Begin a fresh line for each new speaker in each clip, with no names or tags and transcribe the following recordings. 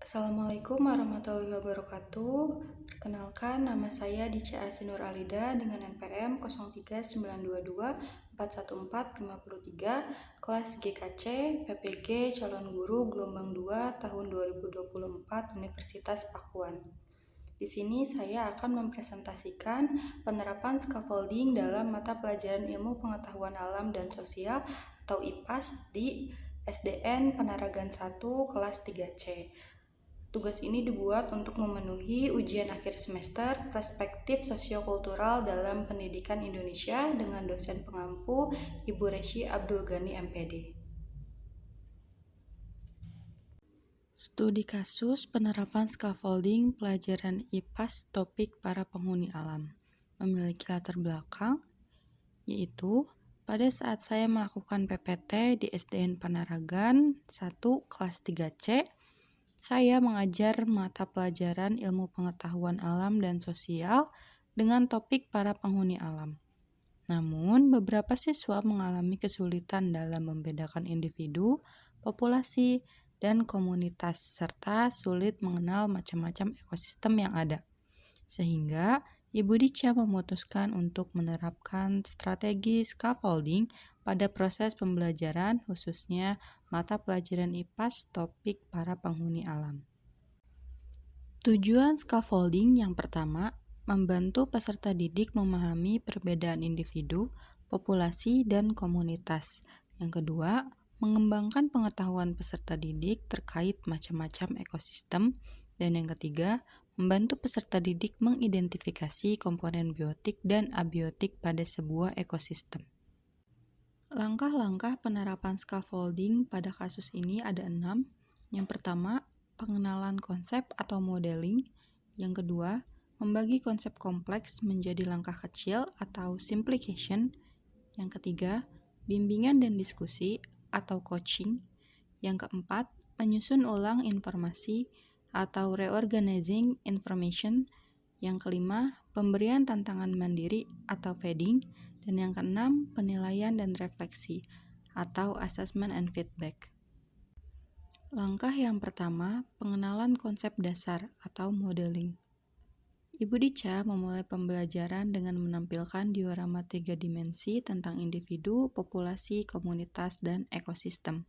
Assalamualaikum warahmatullahi wabarakatuh. Perkenalkan, nama saya Dica Asinur Alida dengan NPM 0392241453, kelas GKC, PPG, calon guru gelombang 2 tahun 2024 Universitas Pakuan. Di sini saya akan mempresentasikan penerapan scaffolding dalam mata pelajaran Ilmu Pengetahuan Alam dan Sosial atau IPAS di SDN Panaragan 1 kelas 3C. Tugas ini dibuat untuk memenuhi ujian akhir semester perspektif sosiokultural dalam pendidikan Indonesia dengan dosen pengampu Ibu Resy Abdul Ghani MPD. Studi kasus penerapan scaffolding pelajaran IPAS topik para penghuni alam memiliki latar belakang, yaitu pada saat saya melakukan PPT di SDN Panaragan 1 kelas 3C, saya mengajar mata pelajaran Ilmu Pengetahuan Alam dan Sosial dengan topik para penghuni alam. Namun, beberapa siswa mengalami kesulitan dalam membedakan individu, populasi, dan komunitas, serta sulit mengenal macam-macam ekosistem yang ada. Sehingga, Ibu Dica memutuskan untuk menerapkan strategi scaffolding pada proses pembelajaran, khususnya mata pelajaran IPAS topik para penghuni alam. Tujuan scaffolding yang pertama, membantu peserta didik memahami perbedaan individu, populasi, dan komunitas. Yang kedua, mengembangkan pengetahuan peserta didik terkait macam-macam ekosistem. Dan yang ketiga, membantu peserta didik mengidentifikasi komponen biotik dan abiotik pada sebuah ekosistem. Langkah-langkah penerapan scaffolding pada kasus ini ada 6. Yang pertama, pengenalan konsep atau modeling. Yang kedua, membagi konsep kompleks menjadi langkah kecil atau simplification. Yang ketiga, bimbingan dan diskusi atau coaching. Yang keempat, menyusun ulang informasi atau reorganizing information. Yang kelima, pemberian tantangan mandiri atau feeding. Dan yang keenam, penilaian dan refleksi atau assessment and feedback. Langkah yang pertama, pengenalan konsep dasar atau modeling. Ibu Dica memulai pembelajaran dengan menampilkan diorama 3 dimensi tentang individu, populasi, komunitas, dan ekosistem.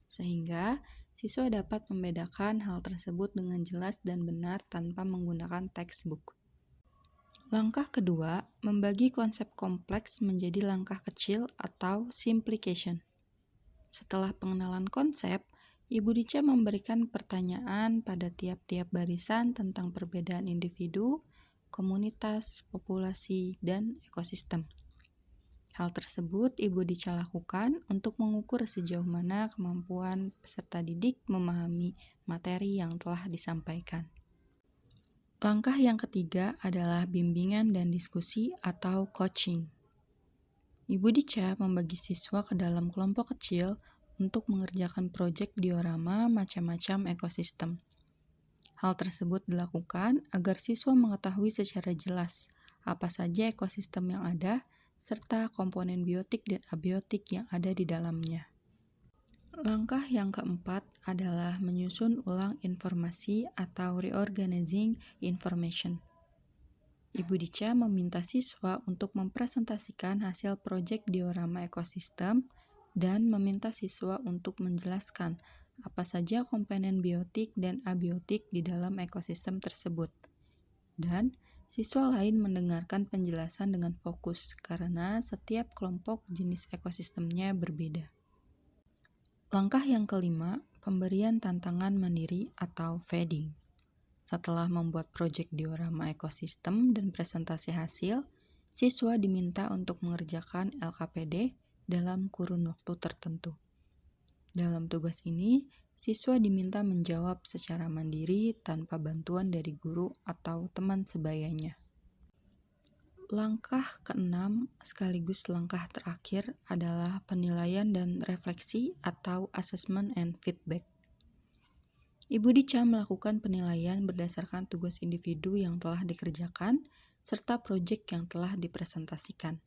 Sehingga siswa dapat membedakan hal tersebut dengan jelas dan benar tanpa menggunakan textbook. Langkah kedua, membagi konsep kompleks menjadi langkah kecil atau simplification. Setelah pengenalan konsep, Ibu Dica memberikan pertanyaan pada tiap-tiap barisan tentang perbedaan individu, komunitas, populasi, dan ekosistem. Hal tersebut Ibu Dica lakukan untuk mengukur sejauh mana kemampuan peserta didik memahami materi yang telah disampaikan. Langkah yang ketiga adalah bimbingan dan diskusi atau coaching. Ibu Dica membagi siswa ke dalam kelompok kecil untuk mengerjakan proyek diorama macam-macam ekosistem. Hal tersebut dilakukan agar siswa mengetahui secara jelas apa saja ekosistem yang ada, serta komponen biotik dan abiotik yang ada di dalamnya. Langkah yang keempat adalah menyusun ulang informasi atau reorganizing information. Ibu Dica meminta siswa untuk mempresentasikan hasil proyek diorama ekosistem dan meminta siswa untuk menjelaskan apa saja komponen biotik dan abiotik di dalam ekosistem tersebut. Dan siswa lain mendengarkan penjelasan dengan fokus karena setiap kelompok jenis ekosistemnya berbeda. Langkah yang kelima, pemberian tantangan mandiri atau feeding. Setelah membuat proyek diorama ekosistem dan presentasi hasil, siswa diminta untuk mengerjakan LKPD dalam kurun waktu tertentu. Dalam tugas ini, siswa diminta menjawab secara mandiri tanpa bantuan dari guru atau teman sebayanya. Langkah keenam sekaligus langkah terakhir adalah penilaian dan refleksi atau assessment and feedback. Ibu Dica melakukan penilaian berdasarkan tugas individu yang telah dikerjakan serta proyek yang telah dipresentasikan.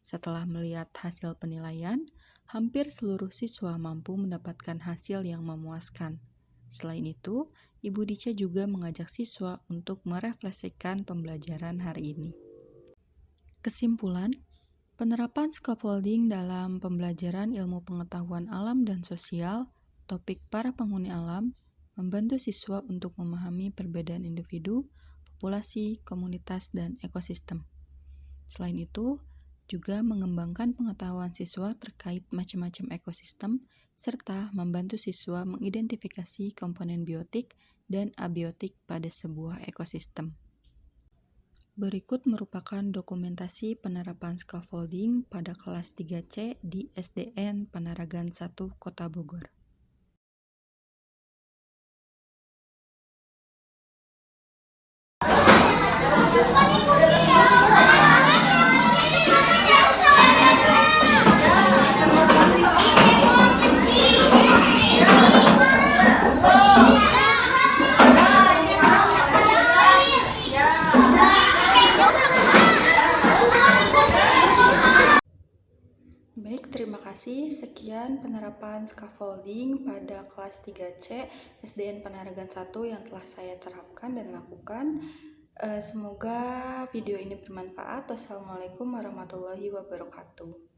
Setelah melihat hasil penilaian, hampir seluruh siswa mampu mendapatkan hasil yang memuaskan. Selain itu, Ibu Dica juga mengajak siswa untuk merefleksikan pembelajaran hari ini. Kesimpulan, penerapan scaffolding dalam pembelajaran ilmu pengetahuan alam dan sosial, topik para penghuni alam, membantu siswa untuk memahami perbedaan individu, populasi, komunitas, dan ekosistem. Selain itu, juga mengembangkan pengetahuan siswa terkait macam-macam ekosistem, serta membantu siswa mengidentifikasi komponen biotik dan abiotik pada sebuah ekosistem. Berikut merupakan dokumentasi penerapan scaffolding pada kelas 3C di SDN Panaragan 1, Kota Bogor. Baik, terima kasih. Sekian penerapan scaffolding pada kelas 3C SDN Panaragan 1 yang telah saya terapkan dan lakukan. Semoga video ini bermanfaat. Wassalamualaikum warahmatullahi wabarakatuh.